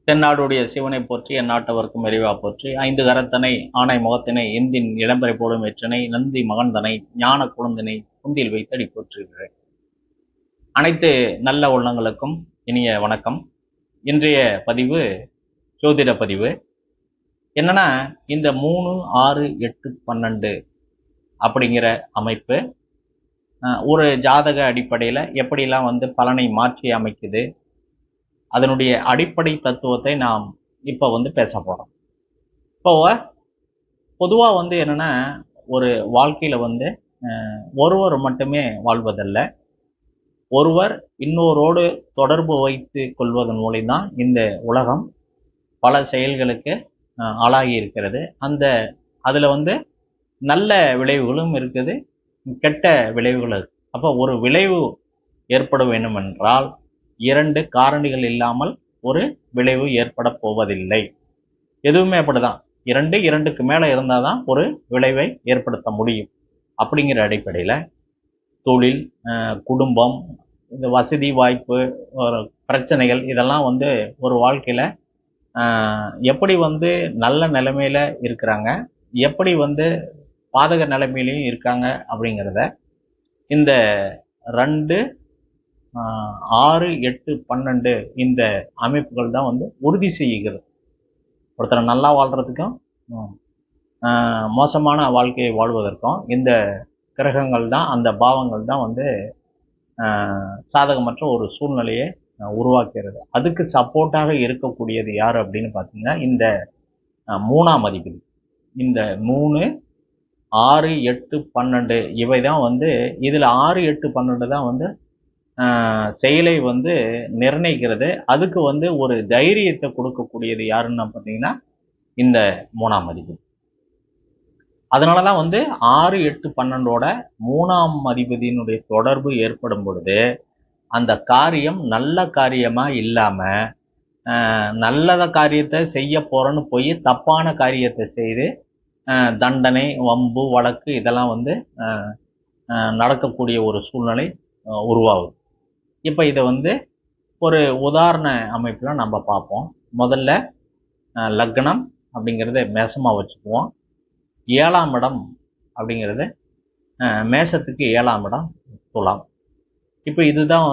தென்னாடுடைய சிவனை போற்றி எந்நாட்டவர்க்கும் இறைவா போற்றி ஐந்து கரத்தனை ஆணை முகத்தினை இந்தின் இளம்பரை போடும் வெற்றினை நந்தி மகந்தனை ஞான குழந்தினை குந்தில் வைத்தடி போற்றுகிறேன். அனைத்து நல்ல உள்ளங்களுக்கும் இனிய வணக்கம். இன்றைய பதிவு ஜோதிட பதிவு. என்னன்னா, இந்த 3, 6, 8, 12 அப்படிங்கிற அமைப்பு ஒரு ஜாதக அடிப்படையில் எப்படிலாம் பலனை மாற்றி அமைக்குது, அதனுடைய அடிப்படை தத்துவத்தை நாம் இப்போ பேச போகிறோம். இப்போ பொதுவாக என்னென்னா, ஒரு வாழ்க்கையில் ஒருவர் மட்டுமே வாழ்வதல்ல, ஒருவர் இன்னொரோடு தொடர்பு வைத்து கொள்வதன் மூலம்தான் இந்த உலகம் பல செயல்களுக்கு ஆளாகி இருக்கிறது. அதில் நல்ல விளைவுகளும் இருக்குது, கெட்ட விளைவுகள் இருக்குது. அப்போ ஒரு விளைவு ஏற்பட வேண்டும் என்றால் 2 காரணிகள் இல்லாமல் ஒரு விளைவு ஏற்பட போவதில்லை. எதுவுமே அப்படிதான், 2க்கு மேலே இருந்தால் தான் ஒரு விளைவை ஏற்படுத்த முடியும். அப்படிங்கிற அடிப்படையில் தொழில், குடும்பம், இந்த வசதி வாய்ப்பு, பிரச்சனைகள் இதெல்லாம் ஒரு வாழ்க்கையில் எப்படி நல்ல நிலைமையில் இருக்கிறாங்க, எப்படி பாதக நிலைமையிலையும் இருக்காங்க அப்படிங்கிறத இந்த 2, 6, 8, 12 இந்த அமைப்புகள் தான் உறுதி செய்கிறது. ஒருத்தர் நல்லா வாழ்கிறதுக்கும் மோசமான வாழ்க்கையை வாழ்வதற்கும் இந்த கிரகங்கள் தான், அந்த பாவங்கள் தான் சாதகமற்ற ஒரு சூழ்நிலையை உருவாக்குகிறது. அதுக்கு சப்போர்ட்டாக இருக்கக்கூடியது யார் அப்படின்னு பார்த்தீங்கன்னா, இந்த 3ஆம் அதிபதி. இந்த 3, 6, 8, 12 இவை தான் இதில் 6, 8, 12 தான் செயலை நிர்ணயிக்கிறது. அதுக்கு ஒரு தைரியத்தை கொடுக்கக்கூடியது யாருன்னு பார்த்தீங்கன்னா இந்த 3ஆம் அதிபதி. அதனால தான் 6, 8, 12ஓட 3ஆம் அதிபதியினுடைய தொடர்பு ஏற்படும் பொழுது அந்த காரியம் நல்ல காரியமாக இல்லாமல் நல்லத காரியத்தை செய்ய போகிறோன்னு போய் தப்பான காரியத்தை செய்து தண்டனை, வம்பு, வழக்கு இதெல்லாம் நடக்கக்கூடிய ஒரு சூழ்நிலை உருவாகுது. இப்போ இதை ஒரு உதாரண அமைப்பில் நம்ம பார்ப்போம். முதல்ல லக்னம் அப்படிங்கிறத மேசமாக வச்சுக்குவோம். 7ஆம் இடம் அப்படிங்கிறது மேசத்துக்கு 7ஆம் இடம் துலாம். இப்போ இதுதான்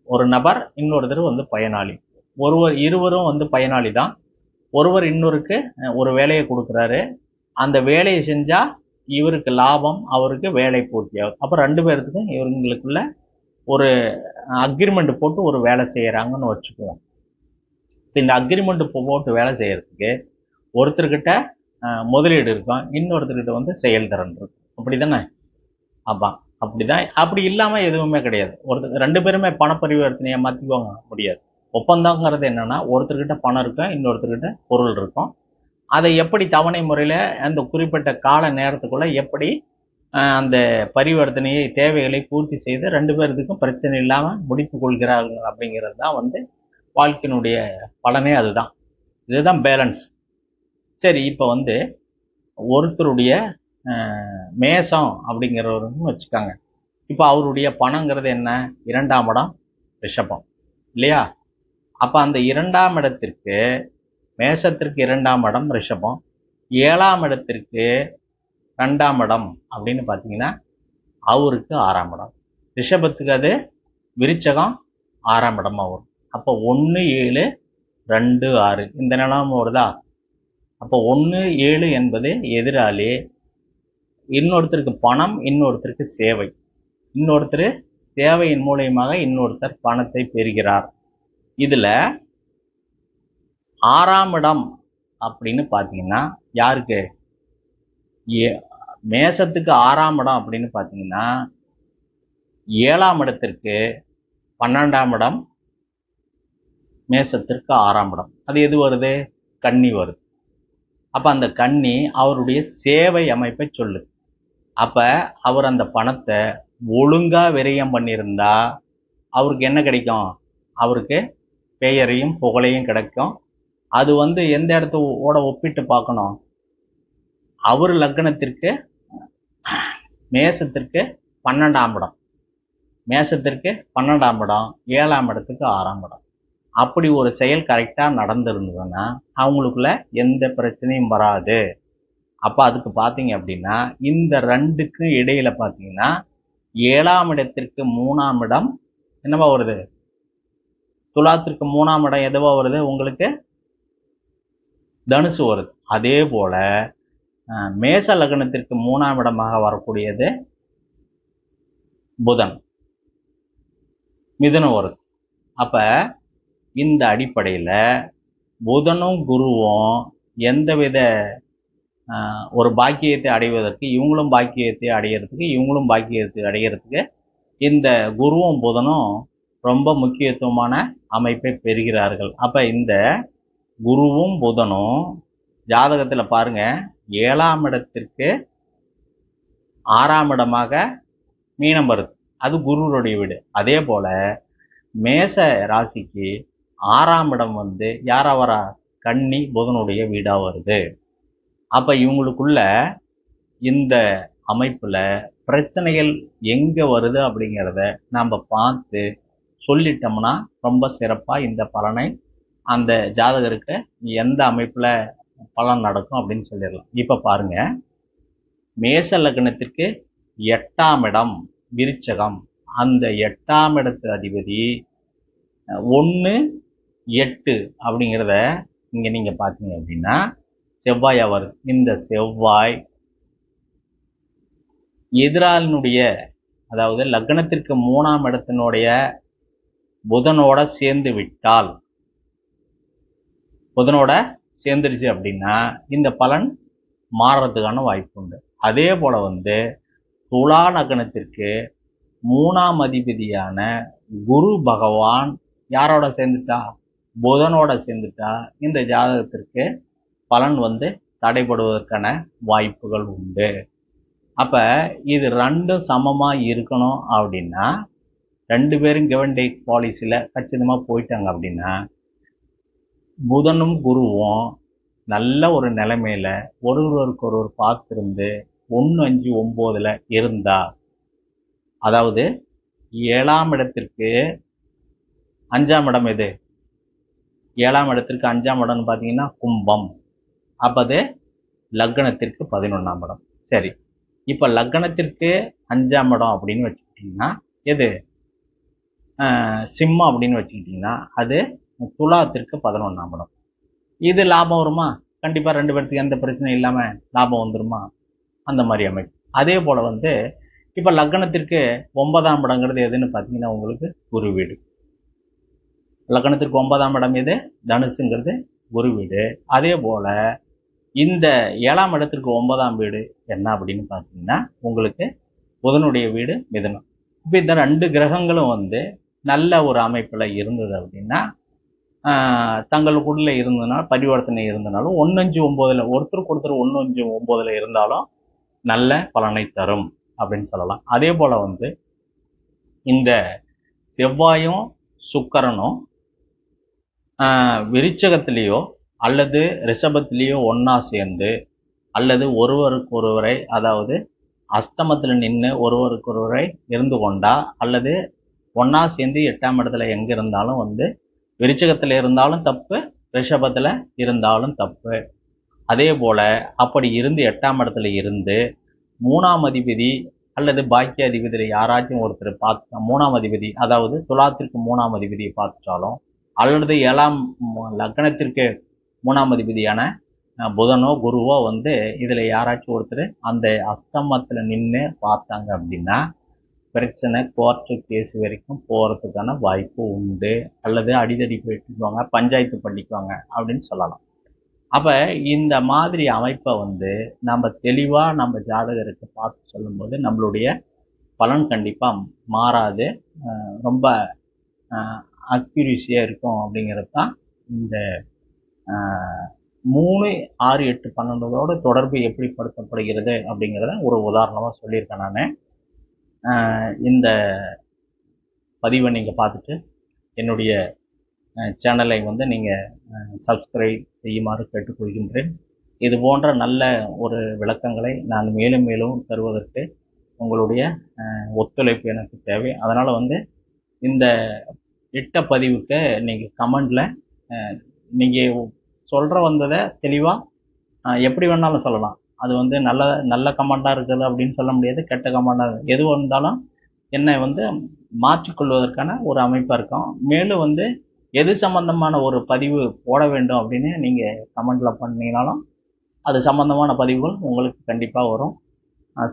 ஒரு நபர், இன்னொருத்தர் பயனாளி. இருவரும் பயனாளி தான். ஒருவர் இன்னொருக்கு ஒரு வேலையை கொடுக்குறாரு, அந்த வேலையை செஞ்சால் இவருக்கு லாபம், அவருக்கு வேலை பூர்த்தியாகும். அப்போ 2 பேர்த்துக்கும் இவங்களுக்குள்ள ஒரு அக்ரிமெண்ட் போட்டு ஒரு வேலை செய்கிறாங்கன்னு வச்சுக்குவோம். இந்த அக்ரிமெண்ட் போட்டு வேலை செய்கிறதுக்கு ஒருத்தர்கிட்ட முதலீடு இருக்கும், இன்னொருத்தர்கிட்ட செயல்திறன் இருக்கும். அப்படி தானே? ஆமாம், அப்படி தான். அப்படி இல்லாமல் எதுவுமே கிடையாது. 2 பேருமே பணப்பரிவர்த்தனையை மாற்றிக்குவாங்க முடியாது. ஒப்பந்தங்கிறது என்னென்னா, ஒருத்தர்கிட்ட பணம் இருக்கும், இன்னொருத்தர்கிட்ட பொருள் இருக்கும். அதை எப்படி தவணை முறையில் அந்த குறிப்பிட்ட கால நேரத்துக்குள்ளே எப்படி அந்த பரிவர்த்தனையை, தேவைகளை பூர்த்தி செய்து 2 பேர்த்துக்கும் பிரச்சனை இல்லாமல் முடித்து கொள்கிறார்கள் அப்படிங்கிறது தான் வாழ்க்கையினுடைய பலனே. அதுதான், இதுதான் பேலன்ஸ். சரி, இப்போ ஒருத்தருடைய மேசம் அப்படிங்கிறவருன்னு வச்சுக்காங்க. இப்போ அவருடைய பணங்கிறது என்ன? 2ஆம் இடம் ரிஷபம் இல்லையா? அப்போ அந்த 2ஆம் இடத்திற்கு, மேசத்திற்கு 2ஆம் இடம் ரிஷபம், 7ஆம் இடத்திற்கு 2ஆம் இடம் அப்படின்னு பார்த்தீங்கன்னா அவருக்கு 6ஆம் இடம். ரிஷபத்துக்கு அது விருச்சகம் 6ஆம் இடமாக வரும். அப்போ 1, 7, 2, 6 இந்த நிலம் வருதா? அப்போ 1, 7 என்பது எதிராளி, இன்னொருத்தருக்கு பணம், இன்னொருத்தருக்கு சேவை. இன்னொருத்தர் சேவையின் மூலியமாக இன்னொருத்தர் பணத்தை பெறுகிறார். இதில் 6ஆம் இடம் அப்படின்னு பார்த்தீங்கன்னா யாருக்கு? மேசத்துக்கு 6ஆம் இடம் அப்படின்னு பார்த்தீங்கன்னா 7ஆம் இடத்திற்கு 12ஆம் இடம், மேசத்திற்கு 6ஆம் இடம். அது எது வருது? கன்னி வருது. அப்போ அந்த கன்னி அவருடைய சேவை அமைப்பை சொல்லுது. அப்போ அவர் அந்த பணத்தை ஒழுங்காக விரயம் பண்ணியிருந்தா அவருக்கு என்ன கிடைக்கும்? அவருக்கு பெயரையும் புகழையும் கிடைக்கும். அது எந்த இடத்தோட ஒப்பிட்டு பார்க்கணும்? அவர் லக்னத்திற்கு மேசத்திற்கு 12ஆம் இடம், மேசத்திற்கு 12ஆம் இடம், 7ஆம் இடத்துக்கு 6ஆம் இடம். அப்படி ஒரு செயல் கரெக்டாக நடந்திருந்ததுன்னா அவங்களுக்குள்ள எந்த பிரச்சனையும் வராது. அப்போ அதுக்கு பார்த்தீங்க அப்படின்னா இந்த ரெண்டுக்கும் இடையில பார்த்தீங்கன்னா 7ஆம் இடத்திற்கு 3ஆம் இடம் என்னவா வருது? துலாத்திற்கு 3ஆம் இடம் எதுவா வருது உங்களுக்கு? தனுசு வருது. அதே போல மேச லக்னத்திற்கு 3ஆம் இடமாக வரக்கூடியது புதன், மிதுனம் வருது. அப்ப இந்த அடிப்படையில் புதனும் குருவும் எந்தவித ஒரு பாக்கியத்தை அடைவதற்கு இவங்களும் பாக்கியத்தை அடையிறதுக்கு இவங்களும் பாக்கியத்தை அடையிறதுக்கு இந்த குருவும் புதனும் ரொம்ப முக்கியத்துவமான அமைப்பை பெறுகிறார்கள். அப்ப இந்த குருவும் புதனும் ஜாதகத்துல பாருங்க 7ஆம் இடத்திற்கு 6ஆம் இடமாக மீனம் வருது. அது குருவுடைய வீடு. அதே போல மேச ராசிக்கு 6ஆம் இடம் வந்து யாரா வரா? கன்னி, புதனுடைய வீடா வருது. அப்ப இவங்களுக்குள்ள இந்த அமைப்புல பிரச்சனைகள் எங்க வருது அப்படிங்கிறத நம்ம பார்த்து சொல்லிட்டோம்னா ரொம்ப சிறப்பா இந்த பலனை அந்த ஜாதகருக்கு எந்த அமைப்புல பலன் நடக்கும் அப்படின்னு சொல்லிடலாம். இப்ப பாருங்க, மேச லக்னத்திற்கு 8ஆம் இடம் விருச்சகம். அந்த 8ஆம் இடத்து அதிபதி 1, 8 அப்படிங்கிறத இங்க நீங்க பார்த்தீங்க அப்படின்னா செவ்வாய் வருது. இந்த செவ்வாய் எதிராளினுடைய, அதாவது லக்னத்திற்கு 3ஆம் இடத்தினுடைய புதனோட சேர்ந்து விட்டால், புதனோட சேர்ந்துருச்சு அப்படின்னா இந்த பலன் மாறுறதுக்கான வாய்ப்பு உண்டு. அதே போல வந்து துலா லக்னத்திற்கு 3ஆம் அதிபதியான குரு பகவான் யாரோட சேர்ந்துட்டா? புதனோட சேர்ந்துட்டா இந்த ஜாதகத்திற்கு பலன் வந்து தடைபடுவதற்கான வாய்ப்புகள் உண்டு. அப்ப இது ரெண்டும் சமமா இருக்கணும் அப்படின்னா, 2 பேரும் கிவ் அண்ட் டேக் பாலிசியில கச்சிதமா போயிட்டாங்க அப்படின்னா புதனும் குருவும் நல்ல ஒரு நிலைமையில ஒருவருக்கு ஒருவர் பார்த்திருந்து 1, 5, 9ல இருந்தா, அதாவது 7ஆம் இடத்திற்கு 5ஆம் இடம் எது? 7ஆம் இடத்திற்கு 5ஆம் இடம்னு பார்த்தீங்கன்னா கும்பம். அப்போ அது லக்னத்திற்கு 11ஆம் இடம். சரி, இப்போ லக்னத்திற்கு 5ஆம் இடம் அப்படின்னு வச்சுக்கிட்டிங்கன்னா எது? சிம்மம் அப்படின்னு வச்சுக்கிட்டிங்கன்னா அது துலாத்திற்கு 11ஆம் இடம். இது லாபம் வருமா? கண்டிப்பாக 2 பேர்த்துக்கு எந்த பிரச்சனையும் இல்லாமல் லாபம் வந்துருமா? அந்த மாதிரி அமைப்பு. அதே போல் வந்து இப்போ லக்னத்திற்கு 9ஆம் இடங்கிறது எதுன்னு பார்த்தீங்கன்னா உங்களுக்கு குரு வீடு. லக்னத்திற்கு 9ஆம் இடம் எது? தனுசுங்கிறது குரு வீடு. அதே போல் இந்த 7ஆம் இடத்திற்கு 9ஆம் வீடு என்ன அப்படின்னு பார்த்தீங்கன்னா உங்களுக்கு புதனுடைய வீடு மிதுனம். இப்போ இந்த 2 கிரகங்களும் வந்து நல்ல ஒரு அமைப்பில் இருந்தது அப்படின்னா தங்களுக்குள்ள இருந்ததுனால பரிவர்த்தனை இருந்தனாலும் 1, 5, 9ல் ஒருத்தருக்கு ஒருத்தர் 1, 5, 9ல் இருந்தாலும் நல்ல பலனை தரும் அப்படின்னு சொல்லலாம். அதே போல் வந்து இந்த செவ்வாயும் சுக்கிரனும் விருச்சகத்திலேயோ அல்லது ரிஷபத்திலேயோ ஒன்றா சேர்ந்து அல்லது ஒருவருக்கு ஒருவரை, அதாவது அஸ்தமத்தில் நின்று ஒருவருக்கு ஒருவரை இருந்து கொண்டா அல்லது ஒன்றா சேர்ந்து 8ஆம் இடத்துல எங்கே இருந்தாலும் வந்து விருச்சகத்தில் இருந்தாலும் தப்பு, ரிஷபத்தில் இருந்தாலும் தப்பு. அதே போல் அப்படி இருந்து 8ஆம் இடத்துல இருந்து 3ஆம் அதிபதி அல்லது பாக்கிய அதிபதியில் யாராச்சும் ஒருத்தர் பார்த்து 3ஆம் அதிபதி, அதாவது துலாத்திற்கு 3ஆம் அதிபதியை பார்த்துட்டாலும் அல்லது 7ஆம் லக்னத்திற்கு 3ஆம் அதிபதியான புதனோ குருவோ வந்து இதில் யாராச்சும் ஒருத்தர் அந்த அஸ்தமத்தில் நின்று பார்த்தாங்க அப்படின்னா பிரச்சனை கோர்ட்டு கேஸ் வரைக்கும் போகிறதுக்கான வாய்ப்பு உண்டு. அல்லது அடிதடி போயிட்டுவாங்க, பஞ்சாயத்து பண்ணிக்குவாங்க அப்படின்னு சொல்லலாம். அப்போ இந்த மாதிரி அமைப்பை வந்து நம்ம தெளிவாக நம்ம ஜாதகருக்கு பார்த்து சொல்லும்போது நம்மளுடைய பலன் கண்டிப்பாக மாறாது, ரொம்ப அக்யூரிசியாக இருக்கும். அப்படிங்கிறது தான் இந்த 3, 6, 8, 12 தொடர்பு எப்படி படுத்தப்படுகிறது அப்படிங்கிறத ஒரு உதாரணமாக சொல்லியிருக்கேன் நான். இந்த பதிவை நீங்கள் பார்த்துட்டு என்னுடைய சேனலை வந்து நீங்கள் சப்ஸ்கிரைப் செய்யுமாறு கேட்டுக்கொள்கின்றேன். இது போன்ற நல்ல ஒரு விளக்கங்களை நான் மேலும் மேலும் தருவதற்கு உங்களுடைய ஒத்துழைப்பு எனக்கு தேவை. அதனால் வந்து இந்த இட்ட பதிவுக்கு நீங்கள் கமெண்டில் நீங்கள் சொல்கிற வந்ததை தெளிவாக எப்படி வேணாலும் சொல்லலாம். அது வந்து நல்ல நல்ல கமெண்டாக இருக்குது அப்படின்னு சொல்ல முடியாது, கெட்ட கமெண்டாக எது வந்தாலும் என்னை வந்து மாற்றிக்கொள்வதற்கான ஒரு அமைப்பாக இருக்கும். மேலும் வந்து எது சம்பந்தமான ஒரு பதிவு போட வேண்டும் அப்படின்னு நீங்கள் கமெண்டில் பண்ணிங்கனாலும் அது சம்பந்தமான பதிவுகள் உங்களுக்கு கண்டிப்பாக வரும்.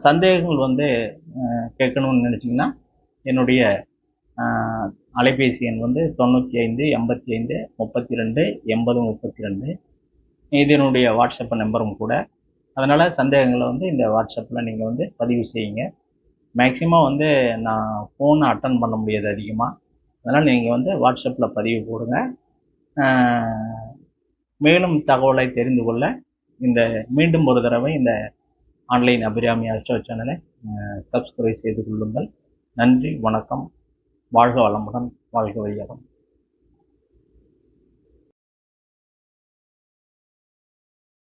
சந்தேகங்கள் வந்து கேட்கணும்னு நினச்சிங்கன்னா என்னுடைய அலைபேசி எண் வந்து 95 85 32 80 32. இது என்னுடைய வாட்ஸ்அப் நம்பரும் கூட. அதனால் சந்தேகங்களை வந்து இந்த வாட்ஸ்அப்பில் நீங்கள் வந்து பதிவு செய்யுங்க. மேக்ஸிமம் வந்து நான் ஃபோனை அட்டன் பண்ண முடியாது அதிகமாக. அதனால் நீங்கள் வந்து வாட்ஸ்அப்பில் பதிவு போடுங்க. மேலும் தகவலை தெரிந்து கொள்ள மீண்டும் ஒரு தடவை இந்த ஆன்லைன் அபிராமி அஸ்ட்ரோ சேனலை சப்ஸ்கிரைப் செய்து கொள்ளுங்கள். நன்றி, வணக்கம். வாழ்க வளமுடன், வாழ்க வையகம்.